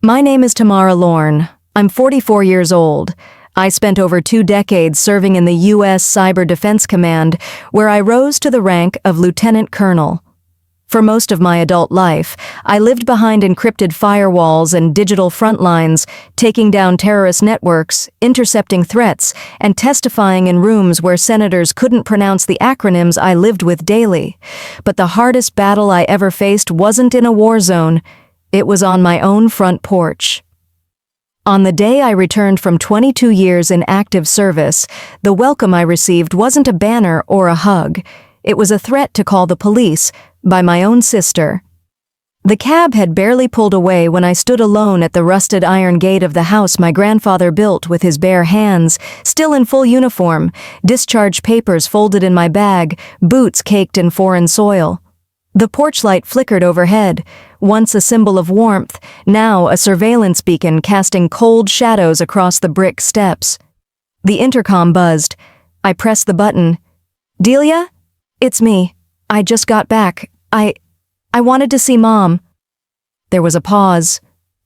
My name is Tamara Lorne. I'm 44 years old. I spent over 2 decades serving in the U.S. Cyber Defense Command, where I rose to the rank of Lieutenant Colonel. For most of my adult life, I lived behind encrypted firewalls and digital front lines, taking down terrorist networks, intercepting threats, and testifying in rooms where senators couldn't pronounce the acronyms I lived with daily. But the hardest battle I ever faced wasn't in a war zone. It was on my own front porch. On the day I returned from 22 years in active service, the welcome I received wasn't a banner or a hug. It was a threat to call the police by my own sister. The cab had barely pulled away when I stood alone at the rusted iron gate of the house my grandfather built with his bare hands, still in full uniform, discharge papers folded in my bag, boots caked in foreign soil. The porch light flickered overhead, once a symbol of warmth, now a surveillance beacon casting cold shadows across the brick steps. The intercom buzzed. I pressed the button. "Delia? It's me. I just got back. I wanted to see Mom." There was a pause.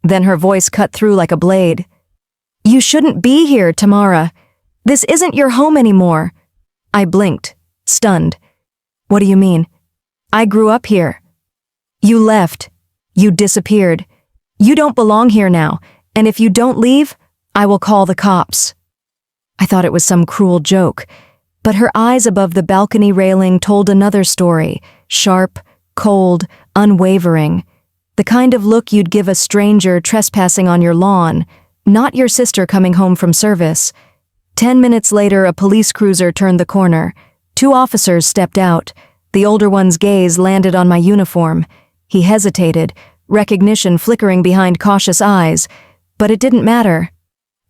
Then her voice cut through like a blade. "You shouldn't be here, Tamara. This isn't your home anymore." I blinked, stunned. "What do you mean? I grew up here." "You left. You disappeared. You don't belong here now, and if you don't leave, I will call the cops." I thought it was some cruel joke, but her eyes above the balcony railing told another story, sharp, cold, unwavering. The kind of look you'd give a stranger trespassing on your lawn, not your sister coming home from service. 10 minutes later, a police cruiser turned the corner. 2 officers stepped out. The older one's gaze landed on my uniform. He hesitated, recognition flickering behind cautious eyes. But it didn't matter.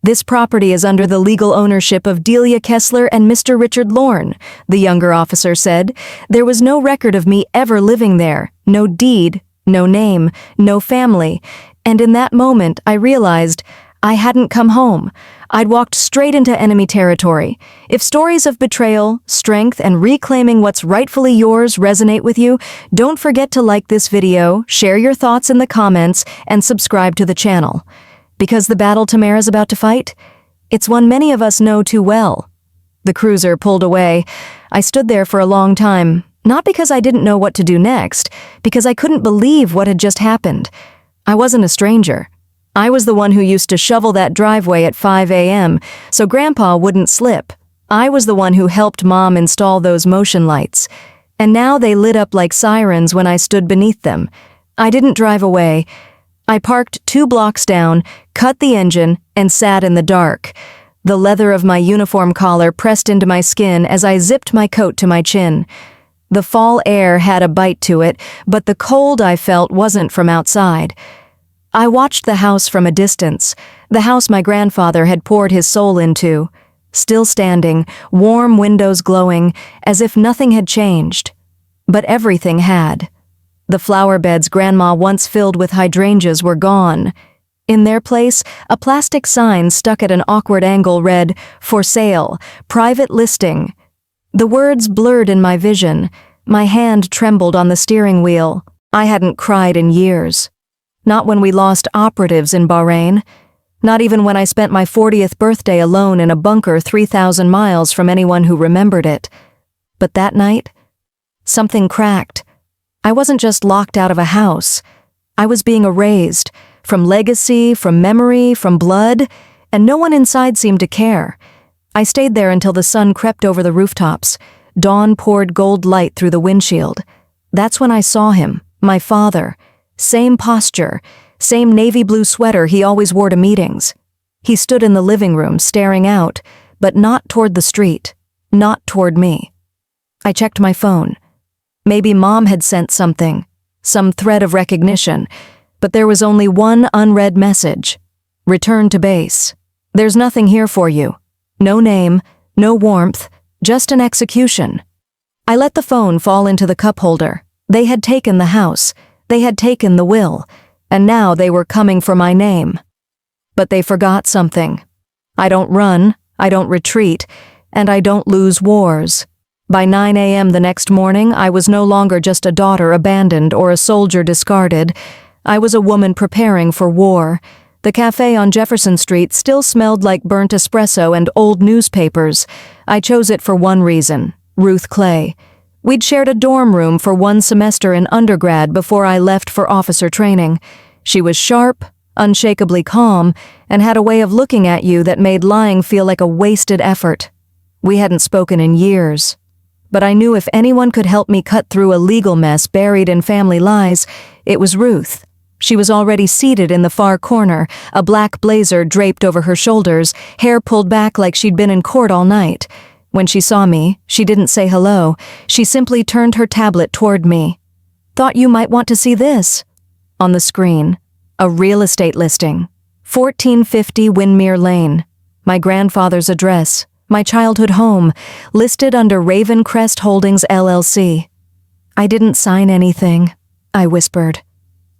"This property is under the legal ownership of Delia Kessler and Mr. Richard Lorne," the younger officer said. "There was no record of me ever living there, no deed, no name, no family. And in that moment, I realized I hadn't come home. I'd walked straight into enemy territory. If stories of betrayal, strength, and reclaiming what's rightfully yours resonate with you, don't forget to like this video, share your thoughts in the comments, and subscribe to the channel. Because the battle Tamara's about to fight? It's one many of us know too well." The cruiser pulled away. I stood there for a long time, not because I didn't know what to do next, because I couldn't believe what had just happened. I wasn't a stranger. I was the one who used to shovel that driveway at 5 a.m. so Grandpa wouldn't slip. I was the one who helped Mom install those motion lights. And now they lit up like sirens when I stood beneath them. I didn't drive away. I parked 2 blocks down, cut the engine, and sat in the dark. The leather of my uniform collar pressed into my skin as I zipped my coat to my chin. The fall air had a bite to it, but the cold I felt wasn't from outside. I watched the house from a distance, the house my grandfather had poured his soul into. Still standing, warm windows glowing, as if nothing had changed. But everything had. The flower beds Grandma once filled with hydrangeas were gone. In their place, a plastic sign stuck at an awkward angle read, "For sale, private listing." The words blurred in my vision. My hand trembled on the steering wheel. I hadn't cried in years. Not when we lost operatives in Bahrain. Not even when I spent my 40th birthday alone in a bunker 3,000 miles from anyone who remembered it. But that night, something cracked. I wasn't just locked out of a house. I was being erased, from legacy, from memory, from blood, and no one inside seemed to care. I stayed there until the sun crept over the rooftops. Dawn poured gold light through the windshield. That's when I saw him, my father. Same posture, same navy blue sweater he always wore to meetings. He stood in the living room, staring out, but not toward the street, not toward me. I checked my phone. Maybe Mom had sent something, some thread of recognition, but there was only one unread message. "Return to base. There's nothing here for you. No name, no warmth, just an execution." I let the phone fall into the cup holder. They had taken the house. They had taken the will, and now they were coming for my name. But they forgot something. I don't run, I don't retreat, and I don't lose wars. By 9 a.m. the next morning, I was no longer just a daughter abandoned or a soldier discarded. I was a woman preparing for war. The cafe on Jefferson Street still smelled like burnt espresso and old newspapers. I chose it for one reason: Ruth Clay. We'd shared a dorm room for one semester in undergrad before I left for officer training. She was sharp, unshakably calm, and had a way of looking at you that made lying feel like a wasted effort. We hadn't spoken in years, but I knew if anyone could help me cut through a legal mess buried in family lies, it was Ruth. She was already seated in the far corner, a black blazer draped over her shoulders, hair pulled back like she'd been in court all night. When she saw me, she didn't say hello. She simply turned her tablet toward me. "Thought you might want to see this." On the screen, a real estate listing. 1450 Windmere Lane. My grandfather's address, my childhood home, listed under Ravencrest Holdings LLC. "I didn't sign anything," I whispered.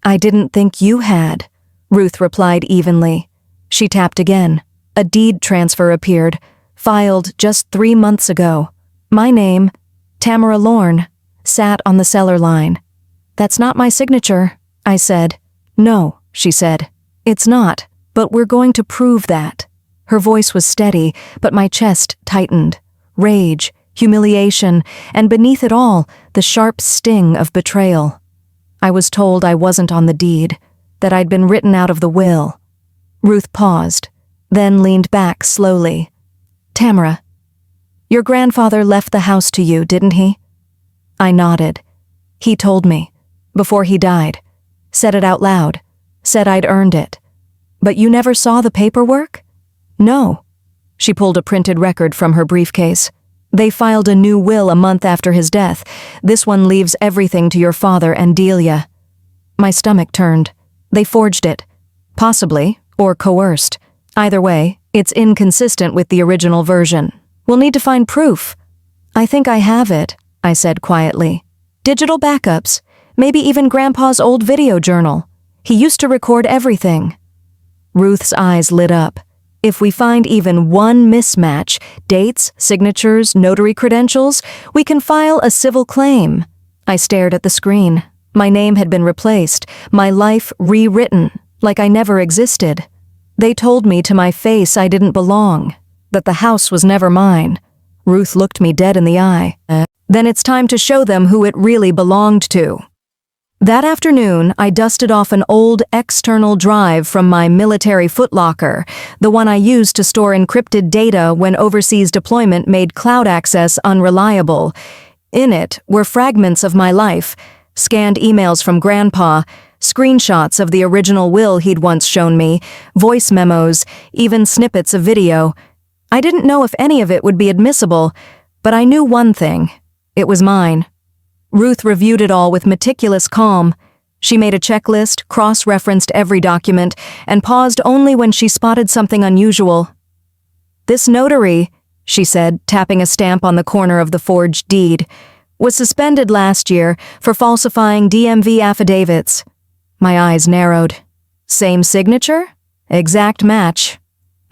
"I didn't think you had," Ruth replied evenly. She tapped again. A deed transfer appeared, filed just 3 months ago. My name, Tamara Lorne, sat on the seller line. "That's not my signature," I said. "No," she said. "It's not, but we're going to prove that." Her voice was steady, but my chest tightened. Rage, humiliation, and beneath it all, the sharp sting of betrayal. I was told I wasn't on the deed, that I'd been written out of the will. Ruth paused, then leaned back slowly. "Tamara, your grandfather left the house to you, didn't he?" I nodded. "He told me, before he died. Said it out loud. Said I'd earned it. But you never saw the paperwork?" "No." She pulled a printed record from her briefcase. "They filed a new will a month after his death. This one leaves everything to your father and Delia." My stomach turned. They forged it. Possibly, or coerced. Either way, it's inconsistent with the original version. We'll need to find proof. "I think I have it," I said quietly. "Digital backups. Maybe even Grandpa's old video journal. He used to record everything." Ruth's eyes lit up. "If we find even one mismatch, dates, signatures, notary credentials, we can file a civil claim." I stared at the screen. My name had been replaced, my life rewritten, like I never existed. They told me to my face I didn't belong, that the house was never mine. Ruth looked me dead in the eye. "Then it's time to show them who it really belonged to." That afternoon, I dusted off an old external drive from my military footlocker, the one I used to store encrypted data when overseas deployment made cloud access unreliable. In it were fragments of my life, scanned emails from Grandpa, screenshots of the original will he'd once shown me, voice memos, even snippets of video. I didn't know if any of it would be admissible, but I knew one thing: it was mine. Ruth reviewed it all with meticulous calm. She made a checklist, cross-referenced every document, and paused only when she spotted something unusual. "This notary," she said, tapping a stamp on the corner of the forged deed, "was suspended last year for falsifying DMV affidavits." My eyes narrowed. "Same signature? Exact match."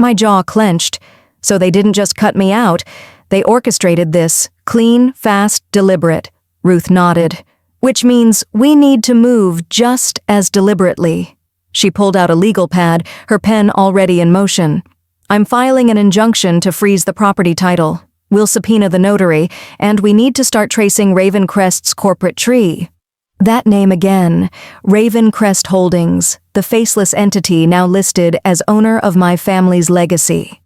My jaw clenched. So they didn't just cut me out. They orchestrated this, clean, fast, deliberate. Ruth nodded. "Which means we need to move just as deliberately." She pulled out a legal pad, her pen already in motion. "I'm filing an injunction to freeze the property title. We'll subpoena the notary, and we need to start tracing Ravencrest's corporate tree." That name again, Ravencrest Holdings, the faceless entity now listed as owner of my family's legacy.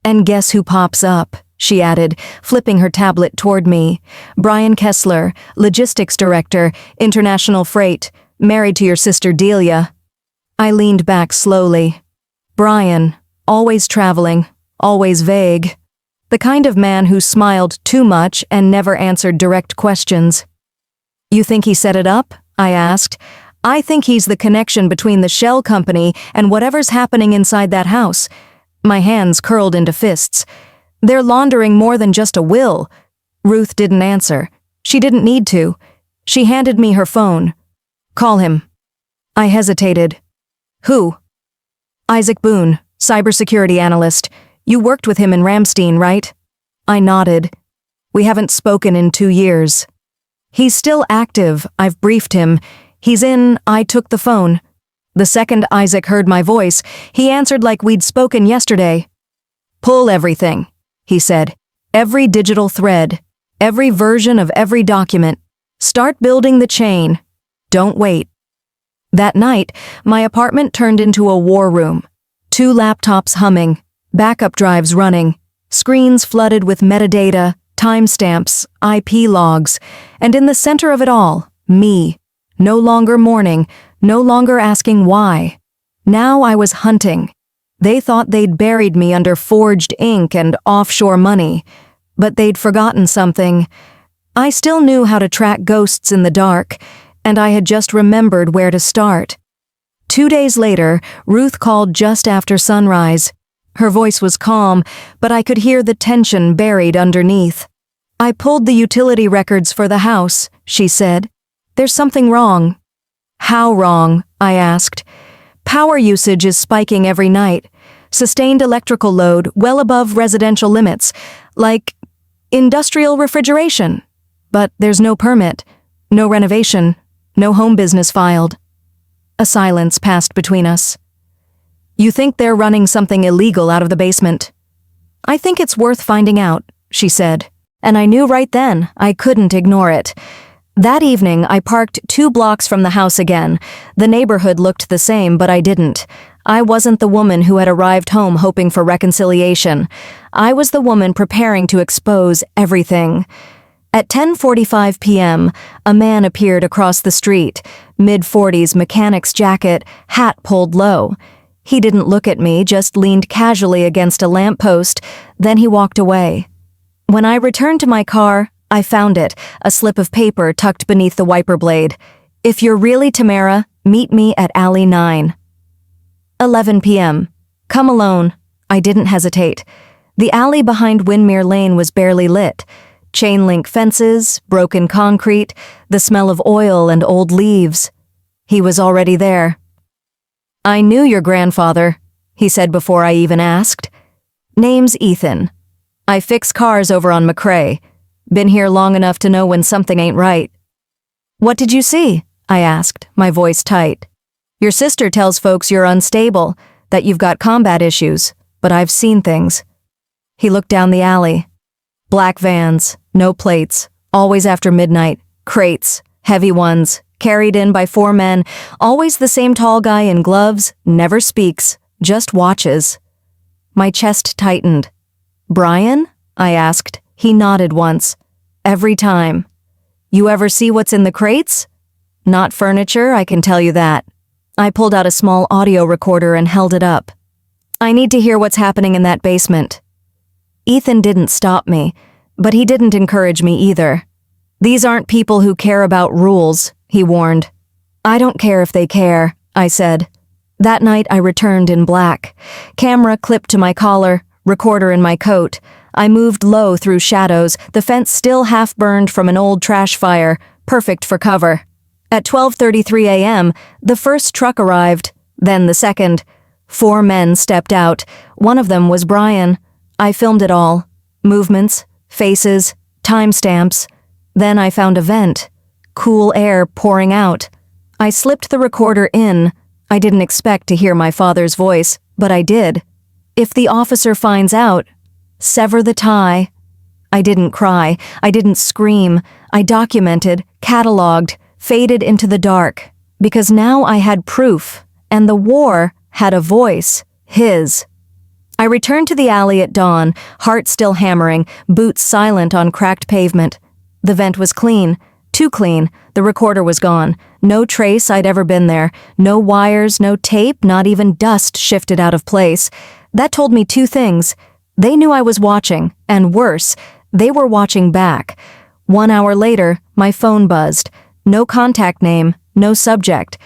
"And guess who pops up?" she added, flipping her tablet toward me. "Brian Kessler, Logistics Director, International Freight, married to your sister Delia." I leaned back slowly. Brian, always traveling, always vague. The kind of man who smiled too much and never answered direct questions. "You think he set it up?" I asked. "I think he's the connection between the shell company and whatever's happening inside that house." My hands curled into fists. "They're laundering more than just a will." Ruth didn't answer. She didn't need to. She handed me her phone. "Call him." I hesitated. "Who?" "Isaac Boone, cybersecurity analyst. You worked with him in Ramstein, right?" I nodded. "We haven't spoken in 2 years." "He's still active, I've briefed him. "He's in, I took the phone." The second Isaac heard my voice, he answered like we'd spoken yesterday. "Pull everything," he said. "Every digital thread, every version of every document. Start building the chain. Don't wait." That night, my apartment turned into a war room. 2 laptops humming, backup drives running, screens flooded with metadata, timestamps, IP logs, and in the center of it all, me. No longer mourning, no longer asking why. Now I was hunting. They thought they'd buried me under forged ink and offshore money, but they'd forgotten something. I still knew how to track ghosts in the dark, and I had just remembered where to start. 2 days later, Ruth called just after sunrise. Her voice was calm, but I could hear the tension buried underneath. "I pulled the utility records for the house," she said. "There's something wrong." "How wrong?" I asked. "Power usage is spiking every night. Sustained electrical load well above residential limits, like industrial refrigeration. But there's no permit, no renovation, no home business filed." A silence passed between us. "You think they're running something illegal out of the basement?" "I think it's worth finding out," she said, and I knew right then I couldn't ignore it. That evening, I parked 2 blocks from the house again. The neighborhood looked the same, but I didn't. I wasn't the woman who had arrived home hoping for reconciliation. I was the woman preparing to expose everything. At 10:45 p.m., a man appeared across the street, mid-40s mechanic's jacket, hat pulled low. He didn't look at me, just leaned casually against a lamppost, then he walked away. When I returned to my car, I found it, a slip of paper tucked beneath the wiper blade. "If you're really Tamara, meet me at Alley 9. 11 p.m. Come alone." I didn't hesitate. The alley behind Windmere Lane was barely lit. Chain-link fences, broken concrete, the smell of oil and old leaves. He was already there. "I knew your grandfather," he said before I even asked. "Name's Ethan. I fix cars over on McCrae. Been here long enough to know when something ain't right." "What did you see?" I asked, my voice tight. "Your sister tells folks you're unstable, that you've got combat issues, but I've seen things." He looked down the alley. Black vans, no plates, always after midnight, crates, heavy ones, carried in by 4 men, always the same tall guy in gloves, never speaks, just watches. My chest tightened. "Brian?" I asked. He nodded once. "Every time." "You ever see what's in the crates?" "Not furniture, I can tell you that." I pulled out a small audio recorder and held it up. "I need to hear what's happening in that basement." Ethan didn't stop me, but he didn't encourage me either. "These aren't people who care about rules," he warned. "I don't care if they care," I said. That night I returned in black. Camera clipped to my collar, recorder in my coat. I moved low through shadows, the fence still half burned from an old trash fire, perfect for cover. At 12:33 a.m., the first truck arrived, then the second. 4 men stepped out. One of them was Brian. I filmed it all. Movements, faces, timestamps. Then I found a vent. Cool air pouring out. I slipped the recorder in. I didn't expect to hear my father's voice, but I did. "If the officer finds out, sever the tie." I didn't cry. I didn't scream. I documented, cataloged, faded into the dark. Because now I had proof, and the war had a voice, his. I returned to the alley at dawn, heart still hammering, boots silent on cracked pavement. The vent was clean. Too clean. The recorder was gone. No trace I'd ever been there. No wires, no tape, not even dust shifted out of place. That told me 2 things. They knew I was watching, and worse, they were watching back. 1 hour later, my phone buzzed. No contact name, no subject.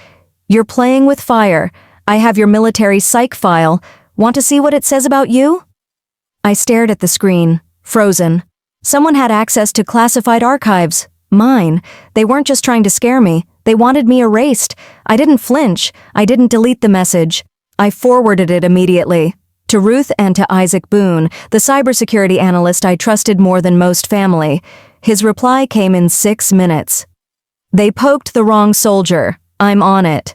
"You're playing with fire. I have your military psych file. Want to see what it says about you?" I stared at the screen, frozen. Someone had access to classified archives. Mine. They weren't just trying to scare me. They wanted me erased. I didn't flinch. I didn't delete the message. I forwarded it immediately. To Ruth and to Isaac Boone, the cybersecurity analyst I trusted more than most family. His reply came in 6 minutes. "They poked the wrong soldier. I'm on it."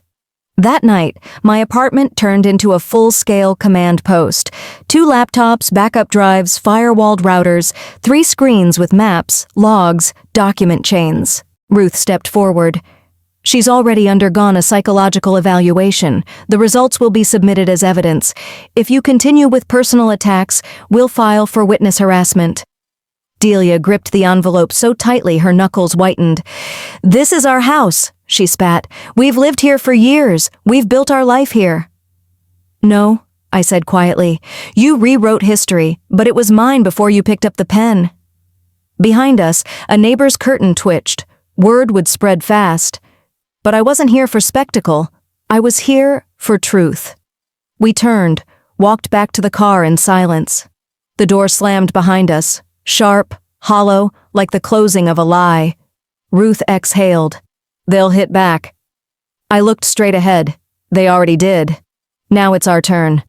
That night, my apartment turned into a full-scale command post. 2 laptops, backup drives, firewalled routers, 3 screens with maps, logs, document chains. Ruth stepped forward. "She's already undergone a psychological evaluation. The results will be submitted as evidence. If you continue with personal attacks, we'll file for witness harassment." Delia gripped the envelope so tightly her knuckles whitened. "This is our house," she spat. "We've lived here for years. We've built our life here." "No," I said quietly. "You rewrote history, but it was mine before you picked up the pen." Behind us, a neighbor's curtain twitched. Word would spread fast. But I wasn't here for spectacle. I was here for truth. We turned, walked back to the car in silence. The door slammed behind us, sharp, hollow, like the closing of a lie. Ruth exhaled. "They'll hit back." I looked straight ahead. They already did. Now it's our turn.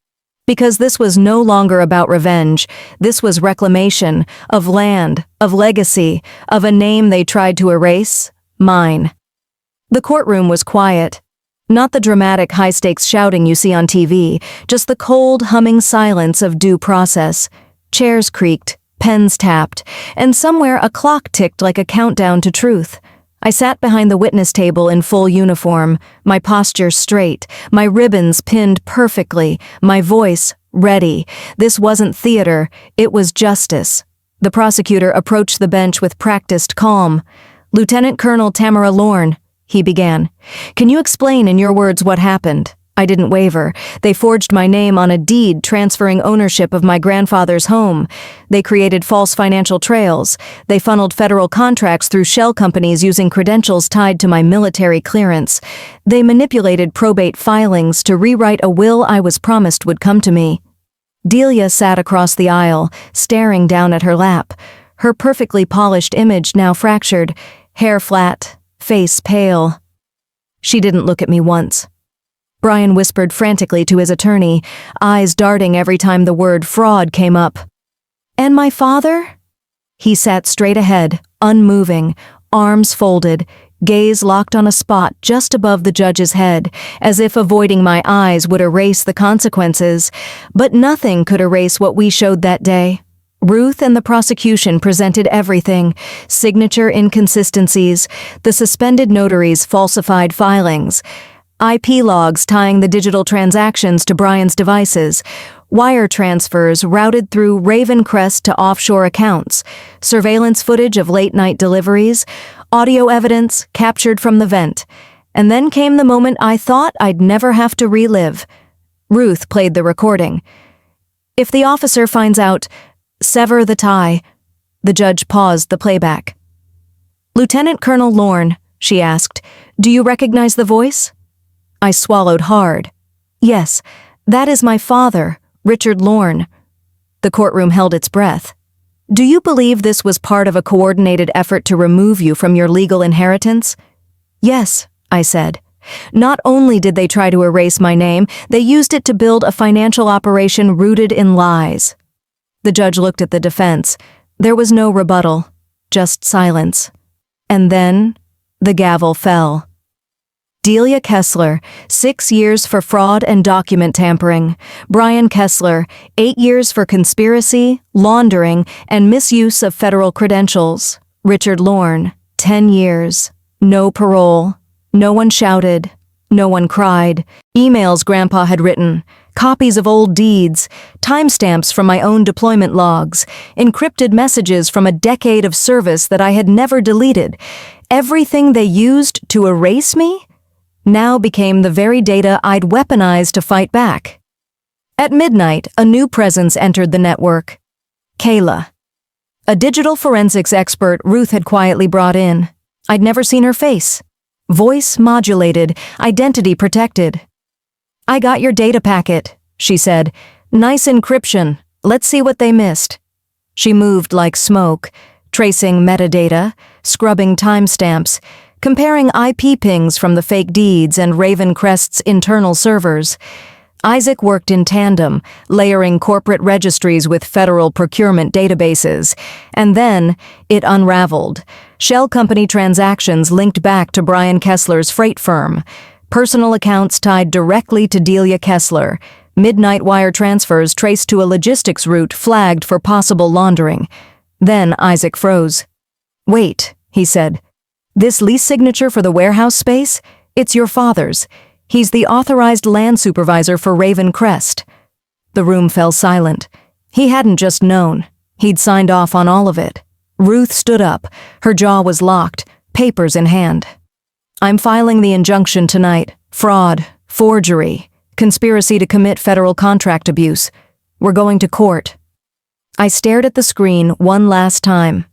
Because this was no longer about revenge. This was reclamation, of land, of legacy, of a name they tried to erase, mine. The courtroom was quiet. Not the dramatic high-stakes shouting you see on TV, just the cold, humming silence of due process. Chairs creaked, pens tapped, and somewhere a clock ticked like a countdown to truth. I sat behind the witness table in full uniform, my posture straight, my ribbons pinned perfectly, my voice ready. This wasn't theater, it was justice. The prosecutor approached the bench with practiced calm. "Lieutenant Colonel Tamara Lorne," he began. "Can you explain in your words what happened?" I didn't waver. "They forged my name on a deed transferring ownership of my grandfather's home. They created false financial trails. They funneled federal contracts through shell companies using credentials tied to my military clearance. They manipulated probate filings to rewrite a will I was promised would come to me." Delia sat across the aisle, staring down at her lap. Her perfectly polished image now fractured, hair flat, face pale. She didn't look at me once. Brian whispered frantically to his attorney, eyes darting every time the word fraud came up. "And my father?" He sat straight ahead, unmoving, arms folded, gaze locked on a spot just above the judge's head, as if avoiding my eyes would erase the consequences. But nothing could erase what we showed that day. Ruth and the prosecution presented everything: signature inconsistencies, the suspended notary's falsified filings, IP logs tying the digital transactions to Brian's devices, wire transfers routed through Ravencrest to offshore accounts, surveillance footage of late-night deliveries, audio evidence captured from the vent. And then came the moment I thought I'd never have to relive. Ruth played the recording. "If the officer finds out, sever the tie." The judge paused the playback. "Lieutenant Colonel Lorne," she asked, "do you recognize the voice?" I swallowed hard. "Yes, that is my father, Richard Lorne." The courtroom held its breath. "Do you believe this was part of a coordinated effort to remove you from your legal inheritance?" "Yes," I said. "Not only did they try to erase my name, they used it to build a financial operation rooted in lies." The judge looked at the defense. There was no rebuttal, just silence. And then the gavel fell. Delia Kessler, 6 years for fraud and document tampering. Brian Kessler, 8 years for conspiracy, laundering, and misuse of federal credentials. Richard Lorne, 10 years. No parole. No one shouted. No one cried. Emails Grandpa had written. Copies of old deeds. Timestamps from my own deployment logs. Encrypted messages from a decade of service that I had never deleted. Everything they used to erase me now became the very data I'd weaponized to fight back. At midnight, a new presence entered the network. Kayla. A digital forensics expert Ruth had quietly brought in. I'd never seen her face. Voice modulated, identity protected. "I got your data packet," she said. "Nice encryption. Let's see what they missed." She moved like smoke, tracing metadata, scrubbing timestamps, comparing IP pings from the fake deeds and Ravencrest's internal servers. Isaac worked in tandem, layering corporate registries with federal procurement databases. And then, it unraveled. Shell company transactions linked back to Brian Kessler's freight firm. Personal accounts tied directly to Delia Kessler. Midnight wire transfers traced to a logistics route flagged for possible laundering. Then Isaac froze. "Wait," he said. "This lease signature for the warehouse space? It's your father's. He's the authorized land supervisor for Raven Crest." The room fell silent. He hadn't just known. He'd signed off on all of it. Ruth stood up. Her jaw was locked, papers in hand. "I'm filing the injunction tonight. Fraud, forgery, conspiracy to commit federal contract abuse. We're going to court." I stared at the screen one last time.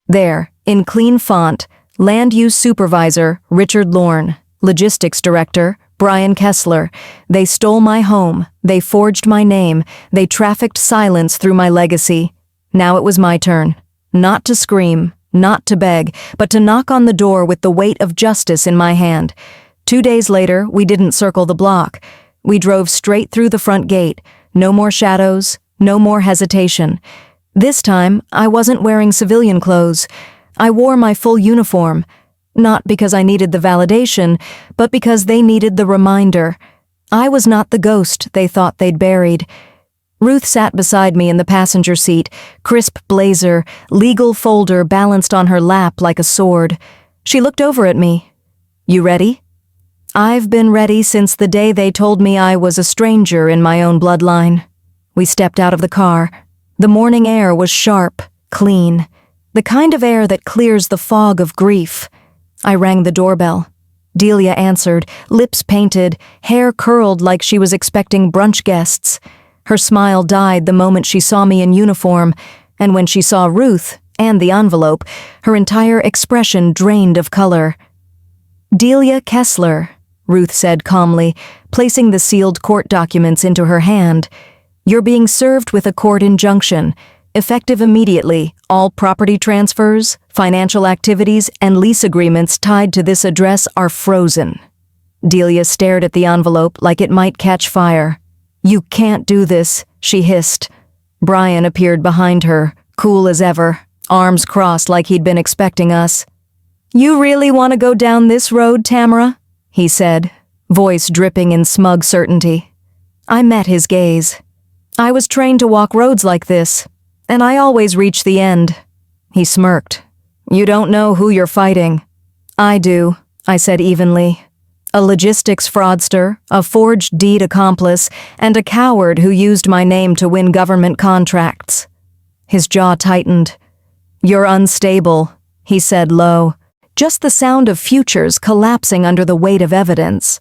There, in clean font, Land Use Supervisor Richard Lorne, Logistics Director Brian Kessler. They stole my home. They forged my name. They trafficked silence through my legacy. Now it was my turn. Not to scream, not to beg, but to knock on the door with the weight of justice in my hand. 2 days later, we didn't circle the block. We drove straight through the front gate. No more shadows, no more hesitation. This time, I wasn't wearing civilian clothes. I wore my full uniform. Not because I needed the validation, but because they needed the reminder. I was not the ghost they thought they'd buried. Ruth sat beside me in the passenger seat, crisp blazer, legal folder balanced on her lap like a sword. She looked over at me. "You ready?" "I've been ready since the day they told me I was a stranger in my own bloodline." We stepped out of the car. The morning air was sharp, clean, the kind of air that clears the fog of grief. I rang the doorbell. Delia answered, lips painted, hair curled like she was expecting brunch guests. Her smile died the moment she saw me in uniform, and when she saw Ruth and the envelope, her entire expression drained of color. "Delia Kessler," Ruth said calmly, placing the sealed court documents into her hand. "You're being served with a court injunction. Effective immediately, all property transfers, financial activities, and lease agreements tied to this address are frozen." Delia stared at the envelope like it might catch fire. "You can't do this," she hissed. Brian appeared behind her, cool as ever, arms crossed like he'd been expecting us. "You really want to go down this road, Tamara?" he said, voice dripping in smug certainty. I met his gaze. "I was trained to walk roads like this, and I always reach the end." He smirked. "You don't know who you're fighting." "I do," I said evenly. "A logistics fraudster, a forged deed accomplice, and a coward who used my name to win government contracts." His jaw tightened. "You're unstable," he said low, just the sound of futures collapsing under the weight of evidence.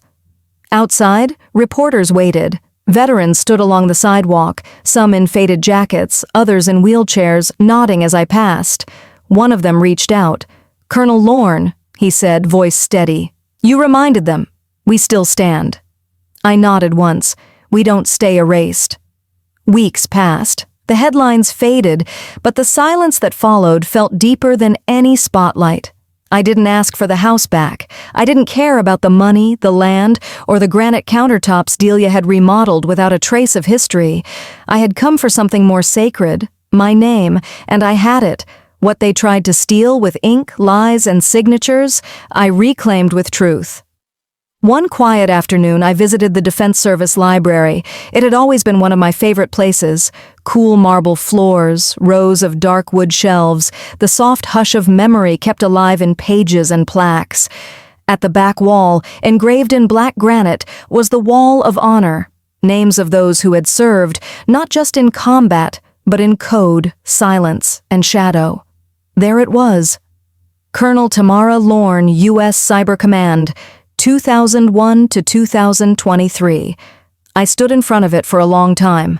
Outside, reporters waited. Veterans stood along the sidewalk, some in faded jackets, others in wheelchairs, nodding as I passed. One of them reached out. "Colonel Lorne," he said, voice steady. "You reminded them. We still stand." I nodded once. We don't stay erased. Weeks passed. The headlines faded, but the silence that followed felt deeper than any spotlight. I didn't ask for the house back. I didn't care about the money, the land, or the granite countertops Delia had remodeled without a trace of history. I had come for something more sacred, my name, and I had it. What they tried to steal with ink, lies, and signatures, I reclaimed with truth. One quiet afternoon, I visited the Defense Service Library. It had always been one of my favorite places. Cool marble floors, rows of dark wood shelves, the soft hush of memory kept alive in pages and plaques. At the back wall, engraved in black granite, was the Wall of Honor, names of those who had served, not just in combat, but in code, silence, and shadow. There it was. Colonel Tamara Lorne, U.S. Cyber Command, 2001 to 2023. I stood in front of it for a long time.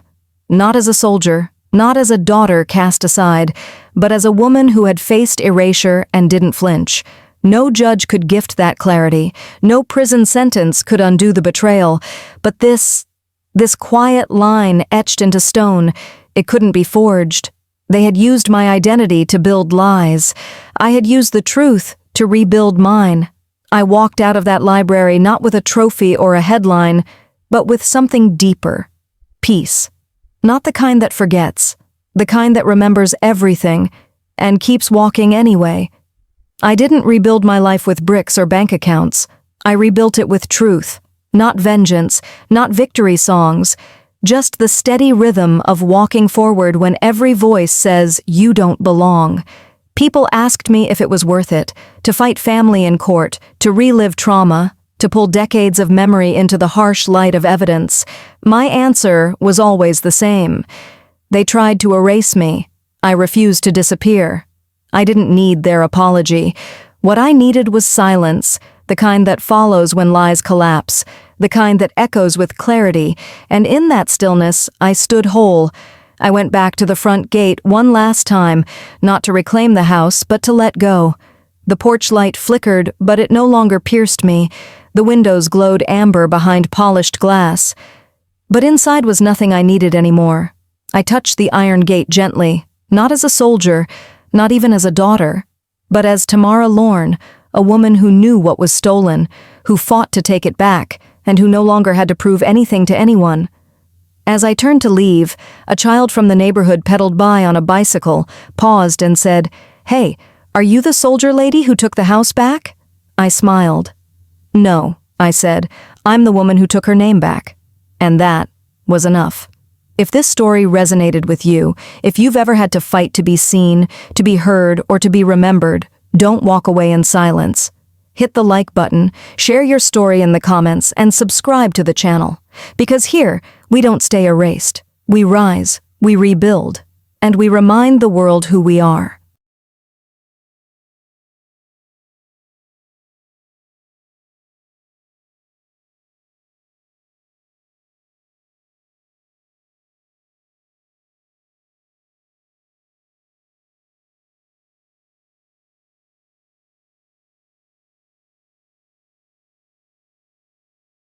Not as a soldier, not as a daughter cast aside, but as a woman who had faced erasure and didn't flinch. No judge could gift that clarity. No prison sentence could undo the betrayal. But this quiet line etched into stone, it couldn't be forged. They had used my identity to build lies. I had used the truth to rebuild mine. I walked out of that library not with a trophy or a headline, but with something deeper. Peace. Not the kind that forgets, the kind that remembers everything and keeps walking anyway. I didn't rebuild my life with bricks or bank accounts. I rebuilt it with truth, not vengeance, not victory songs, just the steady rhythm of walking forward when every voice says, "You don't belong." People asked me if it was worth it, to fight family in court, to relive trauma, to pull decades of memory into the harsh light of evidence. My answer was always the same. They tried to erase me. I refused to disappear. I didn't need their apology. What I needed was silence, the kind that follows when lies collapse, the kind that echoes with clarity, and in that stillness, I stood whole. I went back to the front gate one last time, not to reclaim the house, but to let go. The porch light flickered, but it no longer pierced me. The windows glowed amber behind polished glass. But inside was nothing I needed anymore. I touched the iron gate gently, not as a soldier, not even as a daughter, but as Tamara Lorne, a woman who knew what was stolen, who fought to take it back, and who no longer had to prove anything to anyone. As I turned to leave, a child from the neighborhood pedaled by on a bicycle, paused and said, "Hey, are you the soldier lady who took the house back?" I smiled. "No," I said, "I'm the woman who took her name back." And that was enough. If this story resonated with you, if you've ever had to fight to be seen, to be heard, or to be remembered, don't walk away in silence. Hit the like button, share your story in the comments, and subscribe to the channel. Because here, we don't stay erased. We rise, we rebuild, and we remind the world who we are.